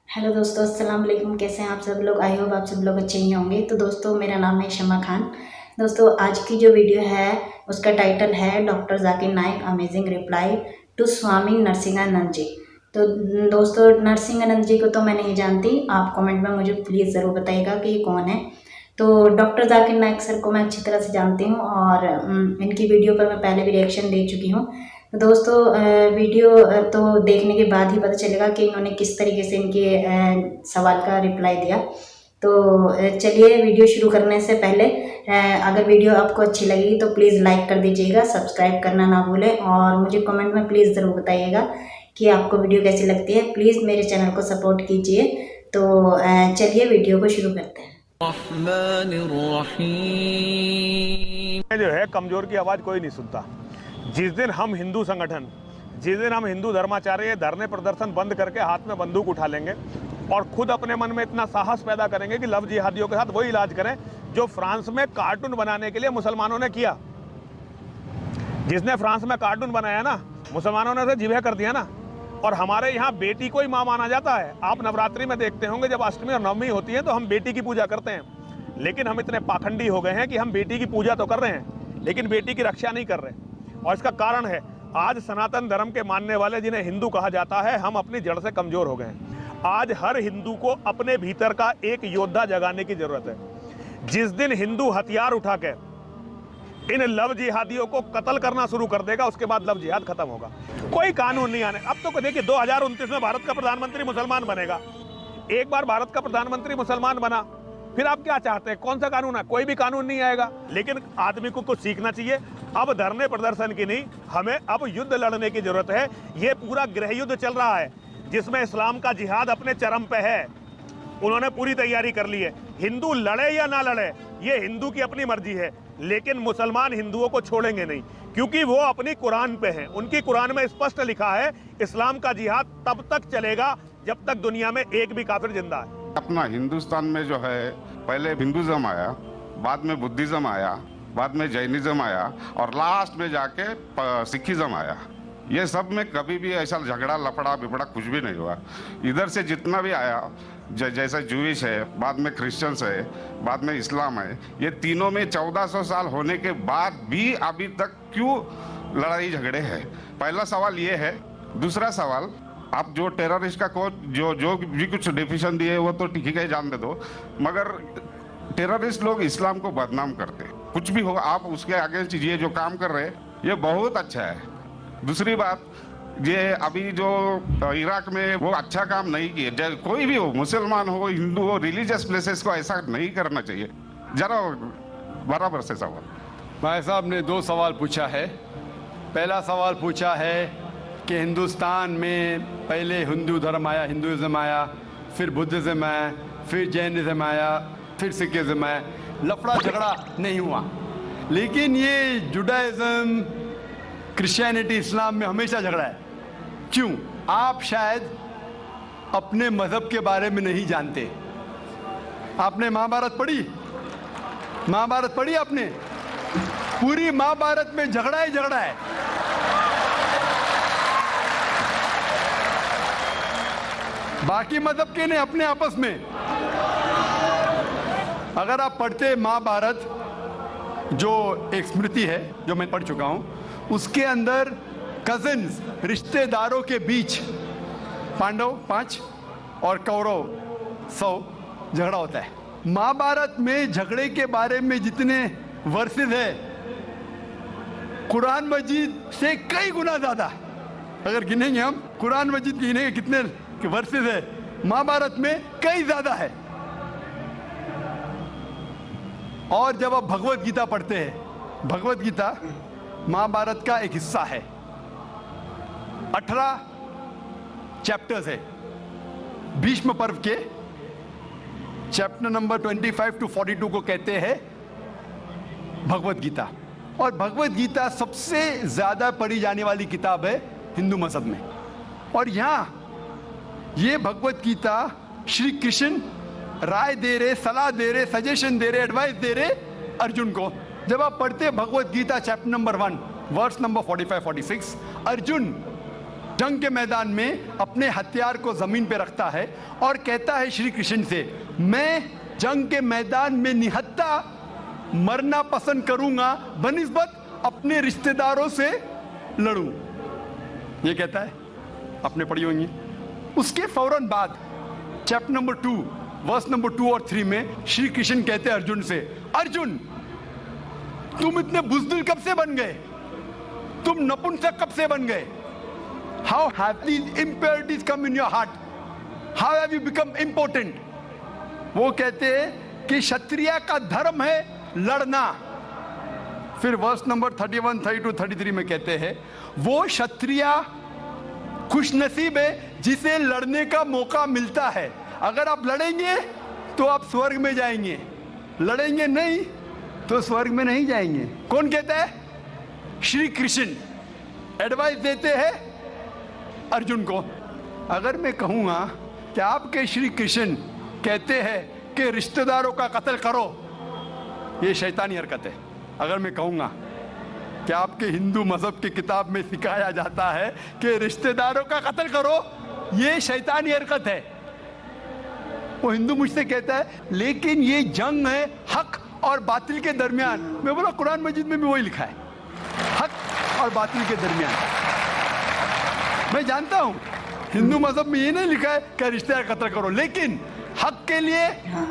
Hello दोस्तों, अस्सलाम वालेकुम। कैसे हैं आप सब लोग? आई होप आप सब लोग अच्छे ही होंगे। तो दोस्तों, मेरा नाम है शमा खान। दोस्तों, आज की जो वीडियो है उसका टाइटल है doctor Zakir Naik amazing reply to Swami Narsinghanand ji. तो दोस्तों, नरसिंहानंद जी को तो मैं नहीं जानती, आप कमेंट में मुझे प्लीज़ ज़रूर बताइएगा कि ये कौन है। तो डॉक्टर जाकिर नाइक सर को मैं अच्छी तरह से जानती हूँ और इनकी वीडियो पर मैं पहले भी रिएक्शन दे चुकी हूँ। तो दोस्तों, वीडियो तो देखने के बाद ही पता चलेगा कि इन्होंने किस तरीके से इनके सवाल का रिप्लाई दिया। तो चलिए, वीडियो शुरू करने से पहले अगर वीडियो आपको अच्छी लगी तो प्लीज़ लाइक कर दीजिएगा, सब्सक्राइब करना ना भूलें और मुझे कमेंट में प्लीज़ ज़रूर बताइएगा कि आपको वीडियो कैसी लगती है। प्लीज़ मेरे चैनल को सपोर्ट कीजिए। तो चलिए वीडियो को शुरू करते हैं। जो है कमजोर की आवाज कोई नहीं सुनता। जिस दिन हम हिंदू संगठन, जिस दिन हम हिंदू धर्माचार्य धरने प्रदर्शन बंद करके हाथ में बंदूक उठा लेंगे और खुद अपने मन में इतना साहस पैदा करेंगे कि लव जिहादियों के साथ वही इलाज करें जो फ्रांस में कार्टून बनाने के लिए मुसलमानों ने किया। जिसने फ्रांस में कार्टून बनाया ना, मुसलमानों ने उसे जिबह कर दिया ना। और हमारे यहाँ बेटी को ही माँ माना जाता है। आप नवरात्रि में देखते होंगे जब अष्टमी और नवमी होती है तो हम बेटी की पूजा करते हैं। लेकिन हम इतने पाखंडी हो गए हैं कि हम बेटी की पूजा तो कर रहे हैं लेकिन बेटी की रक्षा नहीं कर रहे। और इसका कारण है आज सनातन धर्म के मानने वाले, जिन्हें हिंदू कहा जाता है, हम अपनी जड़ से कमजोर हो गए हैं। आज हर हिंदू को अपने भीतर का एक योद्धा जगाने की जरूरत है। जिस दिन हिंदू हथियार उठा के इन लव जिहादियों को कत्ल करना शुरू कर देगा, उसके बाद लव जिहाद खत्म होगा। कोई कानून नहीं आने। अब तो देखिए 2029 में भारत का प्रधानमंत्री मुसलमान बनेगा। एक बार भारत का प्रधानमंत्री मुसलमान बना, फिर आप क्या चाहते हैं? कौन सा कानून है? कोई भी कानून नहीं आएगा। लेकिन आदमी को कुछ सीखना चाहिए। अब धरने प्रदर्शन की नहीं, हमें अब युद्ध लड़ने की जरूरत है। ये पूरा गृह युद्ध चल रहा है जिसमें इस्लाम का जिहाद अपने चरम पे है। उन्होंने पूरी तैयारी कर ली है। हिंदू लड़े या ना लड़े, ये हिंदू की अपनी मर्जी है। लेकिन मुसलमान हिंदुओं को छोड़ेंगे नहीं, क्योंकि वो अपनी कुरान पे हैं। उनकी कुरान में स्पष्ट लिखा है इस्लाम का जिहाद तब तक चलेगा जब तक दुनिया में एक भी काफिर जिंदा है। अपना हिंदुस्तान में जो है, पहले हिंदुज्म आया, बाद में बुद्धिज्म आया, बाद में जैनिज्म आया और लास्ट में जाके सिखिज्म आया। ये सब में कभी भी ऐसा झगड़ा लफड़ा बिपड़ा कुछ भी नहीं हुआ। इधर से जितना भी आया, जैसा जूइश है, बाद में क्रिश्चियंस है, बाद में इस्लाम है, ये तीनों में 1400 साल होने के बाद भी अभी तक क्यों लड़ाई झगड़े हैं? पहला सवाल ये है। दूसरा सवाल, आप जो टेररिस्ट का जो भी कुछ डिफिनेशन दिए वो तो ठीक है, जान दे दो, मगर टेररिस्ट लोग इस्लाम को बदनाम करते। कुछ भी हो, आप उसके अगेंस्ट ये जो काम कर रहे हैं ये बहुत अच्छा है। दूसरी बात, ये अभी जो इराक में वो अच्छा काम नहीं किए। कोई भी हो, मुसलमान हो, हिंदू हो, रिलीजियस प्लेसेस को ऐसा नहीं करना चाहिए। जरा बराबर से सवाल। भाई साहब ने दो सवाल पूछा है। पहला सवाल पूछा है कि हिंदुस्तान में पहले हिंदू धर्म आया, हिंदुइज्म आया, फिर बुद्धिज्म आया, फिर जैनिज्म आया, फिर सिखिज्म आया। लफड़ा झगड़ा नहीं हुआ। लेकिन ये जुडाइज्म, क्रिश्चियनिटी, इस्लाम में हमेशा झगड़ा है। क्यों? आप शायद अपने मजहब के बारे में नहीं जानते। आपने महाभारत पढ़ी? महाभारत पढ़ी आपने? पूरी महाभारत में झगड़ा ही झगड़ा है। बाकी मजहब के नहीं, अपने आपस में। अगर आप पढ़ते महाभारत, जो एक स्मृति है जो मैं पढ़ चुका हूं, उसके अंदर कजिन्स, रिश्तेदारों के बीच पांडव 5 और कौरव 100 झगड़ा होता है। महाभारत में झगड़े के बारे में जितने वर्सेस है, कुरान मजीद से कई गुना ज्यादा। अगर गिनेंगे हम, कुरान मजीद गिनेंगे कितने वर्सेस है, महाभारत में कई ज्यादा है। और जब आप भगवत गीता पढ़ते हैं, भगवत गीता महाभारत का एक हिस्सा है। 18 चैप्टर्स है। भीष्म पर्व के चैप्टर नंबर 25 to 42 को कहते हैं भगवत गीता। और भगवत गीता सबसे ज्यादा पढ़ी जाने वाली किताब है हिंदू मजहब में। और यहां ये भगवत गीता श्री कृष्ण राय दे रहे, सलाह दे रहे, सजेशन दे रहे, एडवाइस दे रहे अर्जुन को। जब आप पढ़ते Bhagavad Gita chapter number 1 verse number 45-46, Arjun जंग के मैदान में अपने हथियार को जमीन पे रखता है और कहता है श्री कृष्ण से, मैं जंग के मैदान में निहत्था मरना पसंद करूंगा बनिस्बत अपने रिश्तेदारों से लड़ूं। ये कहता है, आपने पढ़ी होंगी। उसके फौरन बाद चैप्टर नंबर 2 वर्स नंबर 2 और 3 में श्री कृष्ण कहते हैं अर्जुन से, अर्जुन तुम इतने बुज़दिल कब से बन गए, तुम नपुंसक कब से बन गए? How have these impurities come in your heart, how have you become important? वो कहते हैं कि क्षत्रिय का धर्म है लड़ना। फिर वर्स नंबर 31, 32, 33 में कहते हैं, वो क्षत्रिय खुशनसीब है जिसे लड़ने का मौका मिलता है। अगर आप लड़ेंगे तो आप स्वर्ग में जाएंगे, लड़ेंगे नहीं तो स्वर्ग में नहीं जाएंगे। कौन कहता है? श्री कृष्ण एडवाइस देते हैं अर्जुन को। अगर मैं कहूंगा कि आपके श्री कृष्ण कहते हैं कि रिश्तेदारों का कत्ल करो, ये शैतानी हरकत है। अगर मैं कहूंगा कि आपके हिंदू मजहब की किताब में सिखाया जाता है कि रिश्तेदारों का कत्ल करो, ये शैतानी हरकत है। वो हिंदू मुझसे कहता है लेकिन ये जंग है हक और बातिल के दरमियान। मैं बोला कुरान मजीद में भी वही लिखा है, हक और बातिल के दरमियान। मैं जानता हूं हिंदू मजहब में ये नहीं लिखा है कि रिश्तेदार कत्ल करो, लेकिन हक के लिए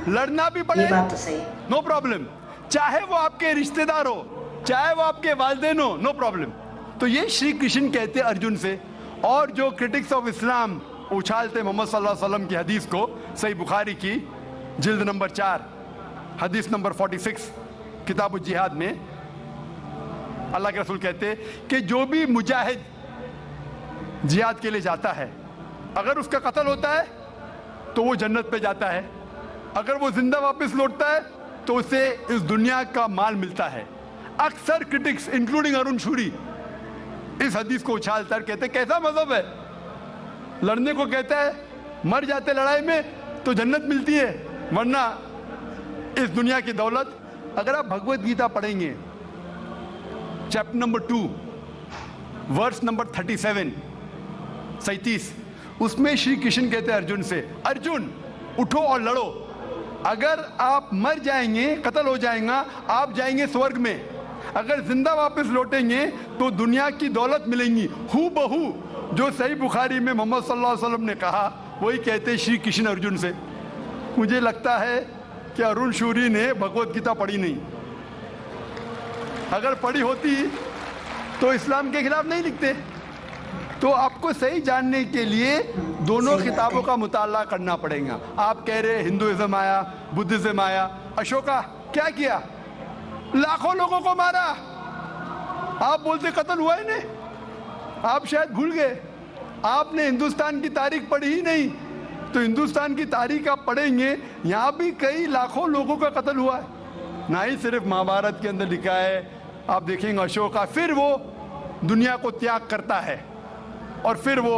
लड़ना भी पड़े, बात तो सही, नो प्रॉब्लम। चाहे वो आपके रिश्तेदार हो, चाहे वो आपके वालिदैन हो, नो प्रॉब्लम। तो ये श्री कृष्ण कहते अर्जुन से। और जो क्रिटिक्स ऑफ इस्लाम उछालते मोहम्मद सल्लल्लाहु अलैहि वसल्लम की हदीस को, सही बुखारी की जिल्द नंबर 4 हदीस नंबर 46 किताब जिहाद में अल्लाह के रसूल कहते कि जो भी मुजाहिद जिहाद के लिए जाता है, अगर उसका कत्ल होता है तो वो जन्नत पे जाता है, अगर वो जिंदा वापस लौटता है तो उसे इस दुनिया का माल मिलता है। अक्सर क्रिटिक्स इंक्लूडिंग अरुण शूरी इस हदीस को उछालकर कहते कैसा मजहब है, लड़ने को कहता है, मर जाते लड़ाई में तो जन्नत मिलती है, वरना इस दुनिया की दौलत। अगर आप भगवत गीता पढ़ेंगे चैप्टर नंबर 2 वर्स नंबर 37, उसमें श्री कृष्ण कहते हैं अर्जुन से, अर्जुन उठो और लड़ो। अगर आप मर जाएंगे, कत्ल हो जाएगा, आप जाएंगे स्वर्ग में। अगर जिंदा वापस लौटेंगे तो दुनिया की दौलत मिलेंगी। हू बहू जो सही बुखारी में मोहम्मद सल्लल्लाहु अलैहि वसल्लम ने कहा, वही कहते श्री कृष्ण अर्जुन से। मुझे लगता है कि अरुण शूरी ने भगवत गीता पढ़ी नहीं। अगर पढ़ी होती तो इस्लाम के खिलाफ नहीं लिखते। तो आपको सही जानने के लिए दोनों किताबों का मुताला करना पड़ेगा। आप कह रहे हिंदुइज्म आया, बुद्धिज्म आया। अशोका क्या किया? लाखों लोगों को मारा। आप बोलते कत्ल हुआ ही नहीं, आप शायद भूल गए, आपने हिंदुस्तान की तारीख पढ़ी ही नहीं। तो हिंदुस्तान की तारीख आप पढ़ेंगे, यहाँ भी कई लाखों लोगों का कत्ल हुआ है। ना ही सिर्फ महाभारत के अंदर लिखा है, आप देखेंगे अशोका फिर वो दुनिया को त्याग करता है और फिर वो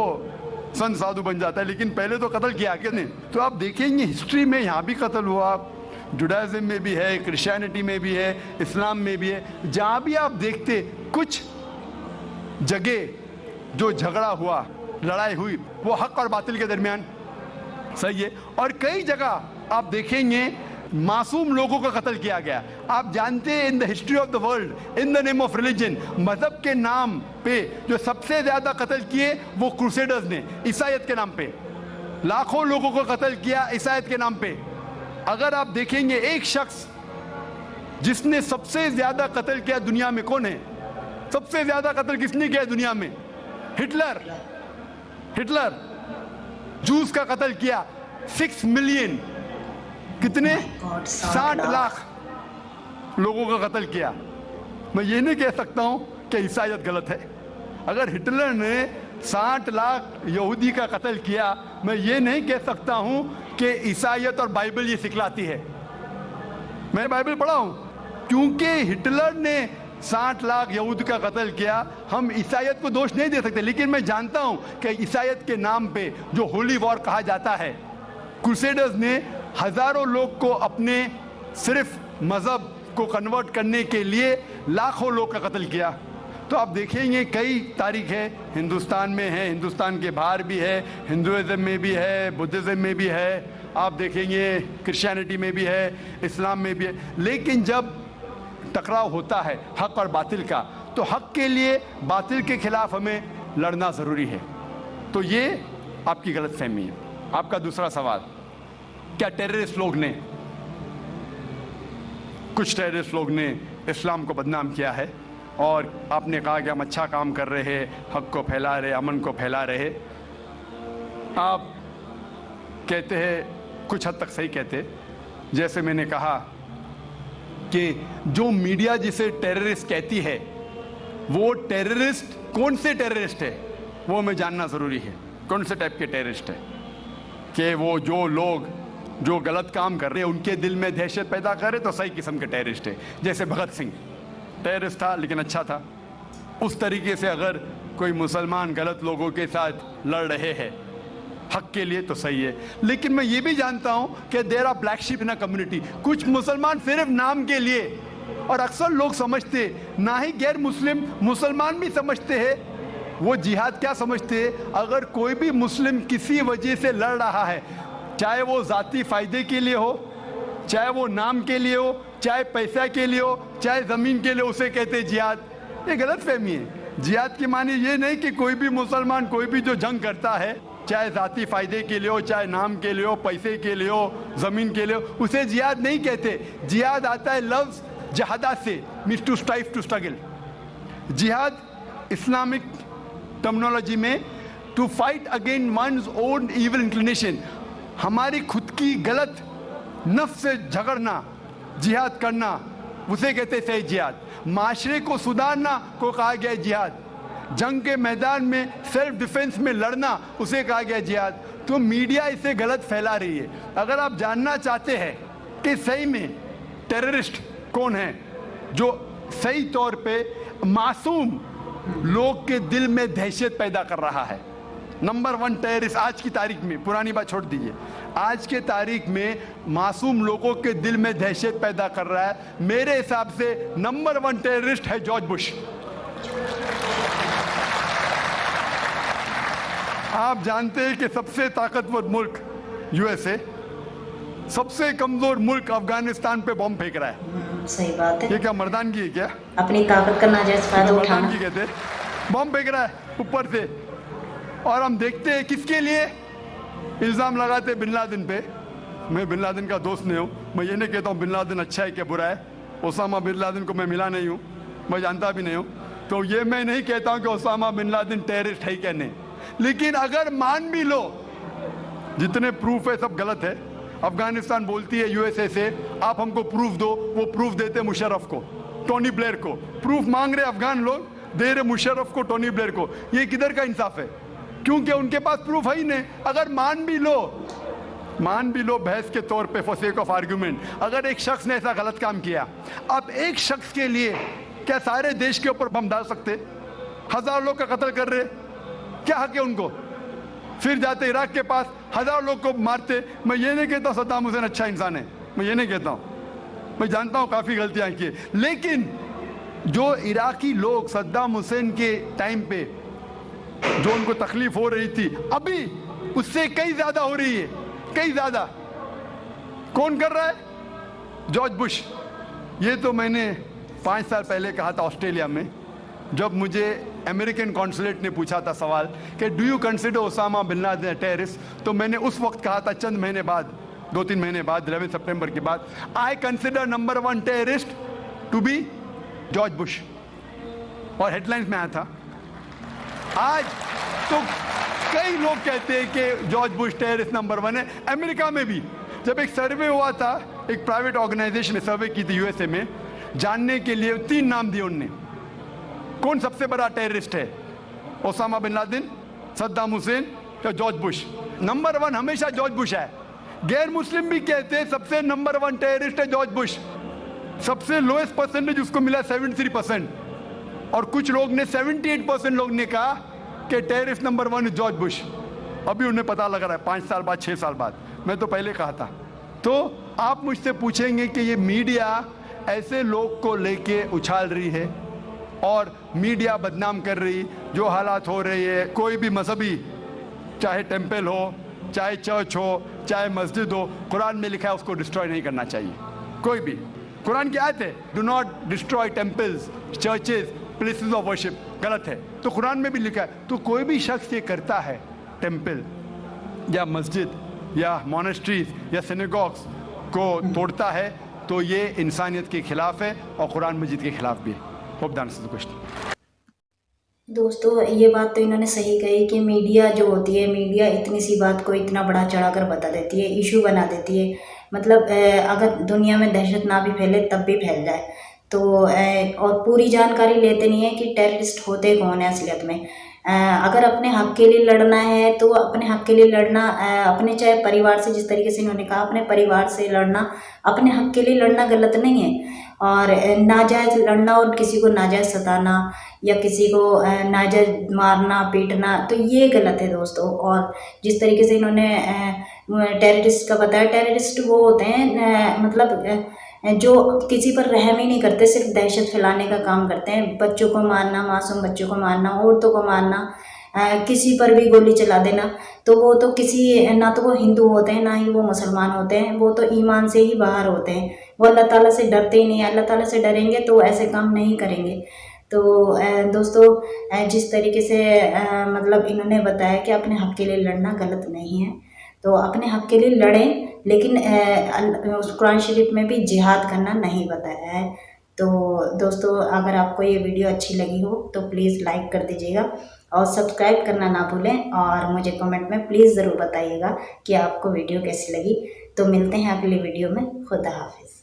संत साधु बन जाता है, लेकिन पहले तो कत्ल किया कि नहीं। तो आप देखेंगे हिस्ट्री में यहाँ भी कत्ल हुआ, जुडाइज्म में भी है, क्रिश्चियनिटी में भी है, इस्लाम में भी है। जहाँ भी आप देखते कुछ जगह जो झगड़ा हुआ, लड़ाई हुई, वो हक और बातिल के दरमियान, सही है। और कई जगह आप देखेंगे मासूम लोगों का कत्ल किया गया। आप जानते हैं in the history of the world, in the name of religion, मजहब के नाम पे जो सबसे ज्यादा कत्ल किए वो क्रूसेडर्स ने, ईसाईयत के नाम पे लाखों लोगों को कत्ल किया, ईसाईयत के नाम पे। अगर आप देखेंगे एक शख्स जिसने सबसे ज्यादा कत्ल किया दुनिया में, कौन है? सबसे ज्यादा कत्ल किसने किया दुनिया में? हिटलर। हिटलर जूस का कत्ल किया, 6 मिलियन, कितने? 60 लाख लोगों का कत्ल किया। मैं ये नहीं कह सकता हूं कि ईसाईयत गलत है। अगर हिटलर ने 60 लाख यहूदी का कत्ल किया, मैं ये नहीं कह सकता हूं कि ईसाईयत और बाइबल ये सिखलाती है। मैं बाइबल पढ़ा हूं, क्योंकि हिटलर ने 60 लाख यहूद का कत्ल किया, हम ईसाईयत को दोष नहीं दे सकते। लेकिन मैं जानता हूं कि ईसाईयत के नाम पे जो होली वॉर कहा जाता है, क्रूसेडर्स ने हजारों लोग को अपने सिर्फ मजहब को कन्वर्ट करने के लिए लाखों लोग का कत्ल किया। तो आप देखेंगे कई तारीख है, हिंदुस्तान में है, हिंदुस्तान के बाहर भी है, हिंदुइज्म में भी है, बुद्धिज़्म में भी है, आप देखेंगे क्रिश्चियनिटी में भी है, इस्लाम में भी है। लेकिन जब टकराव होता है हक और बातिल का, तो हक के लिए बातिल के खिलाफ हमें लड़ना ज़रूरी है। तो ये आपकी गलतफहमी है। आपका दूसरा सवाल, क्या टेररिस्ट लोग ने, कुछ टेररिस्ट लोग ने इस्लाम को बदनाम किया है, और आपने कहा कि हम अच्छा काम कर रहे हैं, हक को फैला रहे, अमन को फैला रहे। आप कहते हैं, कुछ हद तक सही कहते, जैसे मैंने कहा कि जो मीडिया जिसे टेररिस्ट कहती है, वो टेररिस्ट कौन से टेररिस्ट है वो हमें जानना ज़रूरी है। कौन से टाइप के टेररिस्ट है, कि वो जो लोग जो गलत काम कर रहे हैं उनके दिल में दहशत पैदा करे तो सही किस्म के टेररिस्ट है। जैसे भगत सिंह टेररिस्ट था लेकिन अच्छा था, उस तरीके से अगर कोई मुसलमान गलत लोगों के साथ लड़ रहे हैं हक के लिए तो सही है। लेकिन मैं ये भी जानता हूं कि there are black sheep in a community, कुछ मुसलमान सिर्फ नाम के लिए, और अक्सर लोग समझते, ना ही गैर मुस्लिम, मुसलमान भी समझते हैं, वो जिहाद क्या समझते हैं, अगर कोई भी मुस्लिम किसी वजह से लड़ रहा है, चाहे वो ज़ाती फ़ायदे के लिए हो, चाहे वो नाम के लिए हो, चाहे पैसा के लिए हो, चाहे ज़मीन के लिए, उसे कहते हैं जिहाद। ये गलत फहमी है। जिहाद की मानी ये नहीं कि कोई भी मुसलमान कोई भी जो जंग करता है, चाहे ज़ाती फ़ायदे के लिए हो, चाहे नाम के लिए हो, पैसे के लिए हो, ज़मीन के लिए हो, उसे जिहाद नहीं कहते। जिहाद आता है लफ्ज़ जहादा से, means to strive, to struggle. जिहाद इस्लामिक टर्मिनोलॉजी में to fight against one's own evil inclination, हमारी खुद की गलत नफ्स से झगड़ना, जिहाद करना, उसे कहते हैं सही जिहाद। माशरे को सुधारना को कहा गया है जिहाद। जंग के मैदान में सेल्फ डिफेंस में लड़ना, उसे कहा गया जिहाद। तो मीडिया इसे गलत फैला रही है। अगर आप जानना चाहते हैं कि सही में टेररिस्ट कौन है जो सही तौर पे मासूम लोग के दिल में दहशत पैदा कर रहा है, नंबर 1 टेररिस्ट आज की तारीख में, पुरानी बात छोड़ दीजिए, आज के तारीख में मासूम लोगों के दिल में दहशत पैदा कर रहा है, मेरे हिसाब से नंबर 1 टेररिस्ट है जॉर्ज बुश। आप जानते हैं कि सबसे ताकतवर मुल्क यूएसए, सबसे कमजोर मुल्क अफगानिस्तान पे बम फेंक रहा है। सही बात है। ये क्या मर्दानगी है क्या? अपनी ताकत का नाजायज फायदा उठाना। मर्दानगी कहते, बम फेंक रहा है ऊपर से, और हम देखते हैं किसके लिए इल्ज़ाम लगाते बिन लादेन पे। मैं बिन लादेन का दोस्त नहीं हूँ, मैं ये नहीं कहता हूँ बिन लादेन अच्छा है क्या बुरा है, ओसामा बिन लादेन को मैं मिला नहीं हूँ, मैं जानता भी नहीं हूँ, तो ये मैं नहीं कहता हूँ कि ओसामा बिन लादेन टेररिस्ट है क्या नहीं। लेकिन अगर मान भी लो, जितने प्रूफ है सब गलत है। अफगानिस्तान बोलती है यूएसए से, आप हमको प्रूफ दो, वो प्रूफ देते मुशर्रफ को, टोनी ब्लेयर को। प्रूफ मांग रहे अफगान लोग, दे रहे मुशर्रफ को, टोनी ब्लेयर को। ये किधर का इंसाफ है? क्योंकि उनके पास प्रूफ है ही नहीं। अगर मान भी लो बहस के तौर पे, फॉर सेक ऑफ आर्ग्यूमेंट, अगर एक शख्स ने ऐसा गलत काम किया, आप एक शख्स के लिए क्या सारे देश के ऊपर बम डाल सकते? 1000 लोग का कत्ल कर रहे, क्या हक है उनको? फिर जाते इराक के पास 1000 लोग को मारते। मैं ये नहीं कहता सद्दाम हुसैन अच्छा इंसान है, मैं ये नहीं कहता हूँ, मैं जानता हूँ काफ़ी गलतियाँ की, लेकिन जो इराकी लोग सद्दाम हुसैन के टाइम पे जो उनको तकलीफ हो रही थी, अभी उससे कई ज़्यादा हो रही है, कई ज़्यादा। कौन कर रहा है? George Bush. ये तो मैंने 5 साल पहले कहा था ऑस्ट्रेलिया में, जब मुझे अमेरिकन कॉन्सुलेट ने पूछा था सवाल कि do you consider Osama bin Laden terrorist, तो मैंने उस वक्त कहा था, चंद महीने बाद, 2-3 महीने बाद, 11 सितंबर के बाद, I consider number 1 terrorist to be George Bush, और हेडलाइंस में आया था। आज तो कई लोग कहते हैं कि जॉर्ज बुश टेररिस्ट नंबर 1 है। अमेरिका में भी जब एक सर्वे हुआ था, एक प्राइवेट ऑर्गेनाइजेशन ने सर्वे की थी यूएसए में, जानने के लिए 3 नाम दिए उनने, कौन सबसे बड़ा टेररिस्ट है, Osama bin Laden, Saddam Hussein या जॉर्ज बुश। नंबर 1 हमेशा जॉर्ज बुश है। गैर मुस्लिम भी कहते हैं सबसे नंबर 1 टेररिस्ट है जॉर्ज बुश। सबसे लोएस्ट परसेंटेज उसको मिला 73%, और कुछ लोग ने 78% लोग ने कहा कि टेररिस्ट नंबर 1 है जॉर्ज बुश। अभी उन्हें पता लग रहा है 5 साल बाद, 6 साल बाद, मैं तो पहले कहा था। तो आप मुझसे पूछेंगे कि ये मीडिया ऐसे लोग को लेके उछाल रही है और मीडिया बदनाम कर रही, जो हालात हो रही है, कोई भी मजहबी, चाहे टेम्पल हो, चाहे चर्च हो, चाहे मस्जिद हो, कुरान में लिखा है उसको डिस्ट्रॉय नहीं करना चाहिए। कोई भी, कुरान की आयत है, do not destroy temples, churches, places of worship, गलत है। तो कुरान में भी लिखा है। तो कोई भी शख्स ये करता है, टेम्पल या मस्जिद या मोनेस्ट्रीज या सिनेगॉग्स को तोड़ता है, तो ये इंसानियत के खिलाफ है और कुरान मजीद के खिलाफ भी है। Hope that answers the question. दोस्तों ये बात तो इन्होंने सही कही कि मीडिया जो होती है, मीडिया इतनी सी बात को इतना बड़ा चढ़ाकर बता देती है, इशू बना देती है। मतलब अगर दुनिया में दहशत ना भी फैले तब भी फैल जाए तो और पूरी जानकारी लेते नहीं है कि टेररिस्ट होते कौन है असलियत में। अगर अपने हक के लिए लड़ना है तो अपने हक के लिए लड़ना, अपने चाहे परिवार से, जिस तरीके से इन्होंने कहा, अपने परिवार से लड़ना, अपने हक के लिए लड़ना गलत नहीं है। और नाजायज़ लड़ना और किसी को नाजायज़ सताना या किसी को नाजायज़ मारना पीटना, तो ये गलत है दोस्तों। और जिस तरीके से इन्होंने टेररिस्ट का बताया, टेररिस्ट वो होते हैं मतलब जो किसी पर रहम ही नहीं करते, सिर्फ दहशत फैलाने का काम करते हैं। बच्चों को मारना, मासूम बच्चों को मारना, औरतों को मारना, किसी पर भी गोली चला देना, तो वो तो किसी, ना तो वो हिंदू होते हैं ना ही वो मुसलमान होते हैं, वो तो ईमान से ही बाहर होते हैं। वो अल्लाह ताला से डरते ही नहीं है। अल्लाह ताला से डरेंगे तो वो ऐसे काम नहीं करेंगे। तो दोस्तों जिस तरीके से मतलब इन्होंने बताया कि अपने हक़ के लिए लड़ना गलत नहीं है, तो अपने हक़ के लिए लड़ें, लेकिन उस कुरान शरीफ में भी जिहाद करना नहीं बताया है। तो दोस्तों अगर आपको ये वीडियो अच्छी लगी हो तो प्लीज़ लाइक कर दीजिएगा और सब्सक्राइब करना ना भूलें, और मुझे कमेंट में प्लीज़ ज़रूर बताइएगा कि आपको वीडियो कैसी लगी। तो मिलते हैं अगली वीडियो में। खुदा हाफिज़।